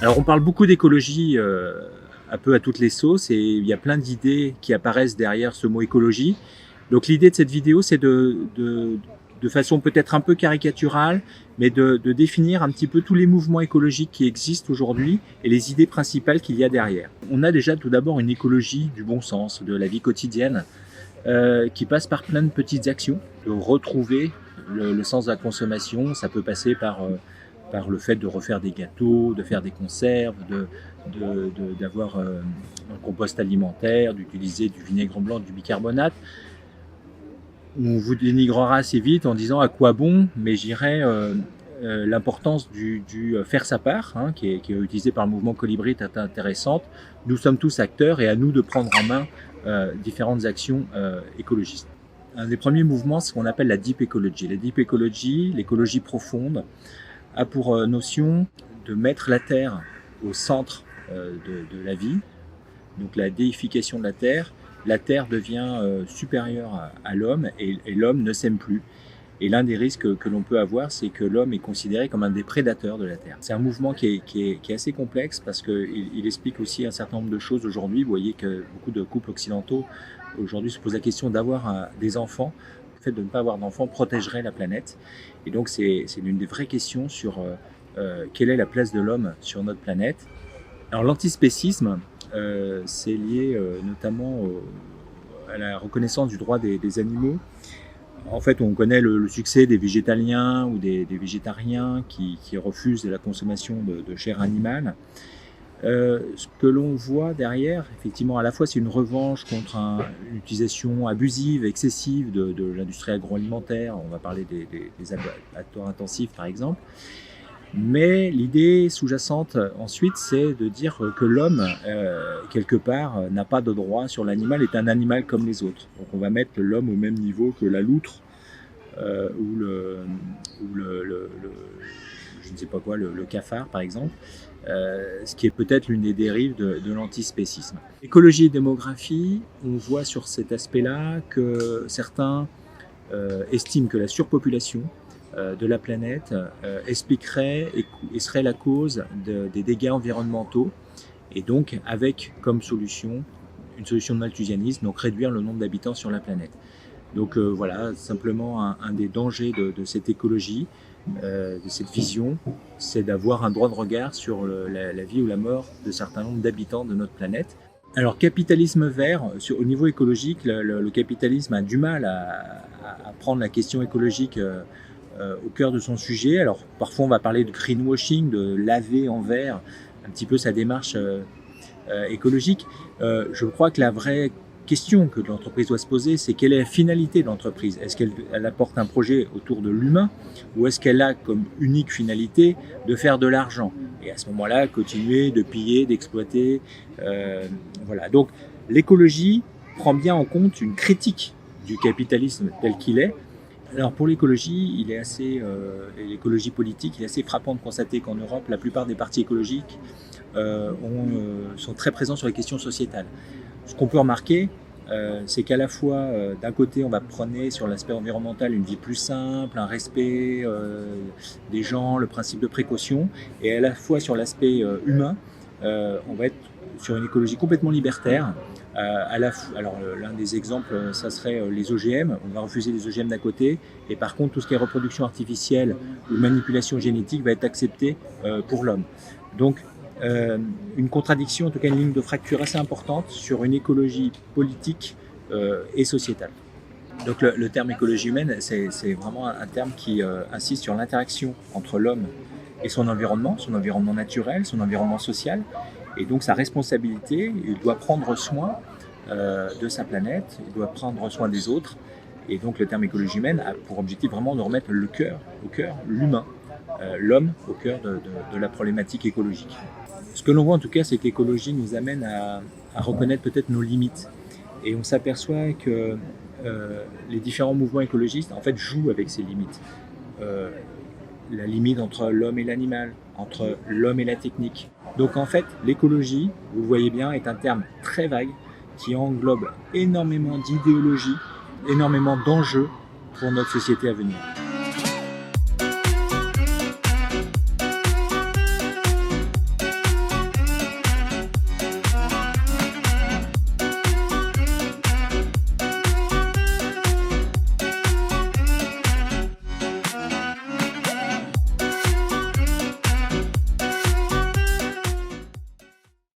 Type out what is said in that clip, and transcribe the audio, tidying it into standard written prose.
Alors on parle beaucoup d'écologie un peu à toutes les sauces et il y a plein d'idées qui apparaissent derrière ce mot écologie. Donc l'idée de cette vidéo, c'est de façon peut-être un peu caricaturale, mais de définir un petit peu tous les mouvements écologiques qui existent aujourd'hui et les idées principales qu'il y a derrière. On a déjà tout d'abord une écologie du bon sens, de la vie quotidienne, qui passe par plein de petites actions, de retrouver le sens de la consommation. Ça peut passer par le fait de refaire des gâteaux, de faire des conserves, d'avoir un compost alimentaire, d'utiliser du vinaigre blanc, du bicarbonate. On vous dénigrera assez vite en disant à quoi bon, mais j'irais l'importance du faire sa part, hein, qui est utilisé par le mouvement Colibri, est intéressante. Nous sommes tous acteurs et à nous de prendre en main différentes actions écologistes. Un des premiers mouvements, c'est ce qu'on appelle la Deep Ecology. La Deep Ecology, l'écologie profonde, a pour notion de mettre la Terre au centre de la vie, donc la déification de la Terre. La Terre devient supérieure à l'homme et l'homme ne s'aime plus. Et l'un des risques que l'on peut avoir, c'est que l'homme est considéré comme un des prédateurs de la Terre. C'est un mouvement qui est assez complexe parce qu'il explique aussi un certain nombre de choses aujourd'hui. Vous voyez que beaucoup de couples occidentaux aujourd'hui se posent la question d'avoir des enfants. Le fait de ne pas avoir d'enfants protégerait la planète. Et donc c'est l'une des vraies questions sur quelle est la place de l'homme sur notre planète. Alors l'antispécisme, c'est lié notamment à la reconnaissance du droit des animaux. En fait, on connaît le succès des végétaliens ou des végétariens qui refusent la consommation de chair animale. Ce que l'on voit derrière, effectivement, à la fois c'est une revanche contre une utilisation abusive, excessive de l'industrie agroalimentaire. On va parler des abattoirs intensifs par exemple. Mais l'idée sous-jacente ensuite, c'est de dire que l'homme, quelque part, n'a pas de droit sur l'animal, est un animal comme les autres. Donc on va mettre l'homme au même niveau que la loutre ou je ne sais pas quoi, le cafard par exemple, ce qui est peut-être l'une des dérives de l'antispécisme. Écologie et démographie, on voit sur cet aspect-là que certains estiment que la surpopulation de la planète expliquerait et serait la cause des dégâts environnementaux et donc avec comme solution une solution de malthusianisme, donc réduire le nombre d'habitants sur la planète. Donc voilà, simplement un des dangers de cette écologie, de cette vision, c'est d'avoir un droit de regard sur la vie ou la mort de certains nombres d'habitants de notre planète. Alors capitalisme vert, au niveau écologique, le capitalisme a du mal à prendre la question écologique au cœur de son sujet. Alors parfois on va parler de greenwashing, de laver en vert un petit peu sa démarche écologique. Je crois que la vraie question que l'entreprise doit se poser, c'est quelle est la finalité de l'entreprise. Est-ce qu'elle apporte un projet autour de l'humain ou est-ce qu'elle a comme unique finalité de faire de l'argent et à ce moment-là continuer de piller, d'exploiter. Voilà. Donc l'écologie prend bien en compte une critique du capitalisme tel qu'il est. Alors pour l'écologie, l'écologie politique, il est assez frappant de constater qu'en Europe, la plupart des partis écologiques sont très présents sur les questions sociétales. Ce qu'on peut remarquer, c'est qu'à la fois, d'un côté, on va prôner sur l'aspect environnemental une vie plus simple, un respect des gens, le principe de précaution, et à la fois sur l'aspect humain, on va être sur une écologie complètement libertaire. Alors l'un des exemples, ça serait les OGM. On va refuser les OGM d'un côté, et par contre tout ce qui est reproduction artificielle ou manipulation génétique va être accepté pour l'homme. Donc une contradiction, en tout cas une ligne de fracture assez importante sur une écologie politique et sociétale. Donc le terme écologie humaine, c'est vraiment un terme qui insiste sur l'interaction entre l'homme et son environnement naturel, son environnement social. Et donc sa responsabilité, il doit prendre soin de sa planète, il doit prendre soin des autres. Et donc le terme écologie humaine a pour objectif vraiment de remettre au cœur l'humain, l'homme au cœur de la problématique écologique. Ce que l'on voit en tout cas, c'est que l'écologie nous amène à reconnaître peut-être nos limites. Et on s'aperçoit que les différents mouvements écologistes en fait jouent avec ces limites. La limite entre l'homme et l'animal, entre l'homme et la technique. Donc en fait, l'écologie, vous le voyez bien, est un terme très vague qui englobe énormément d'idéologies, énormément d'enjeux pour notre société à venir.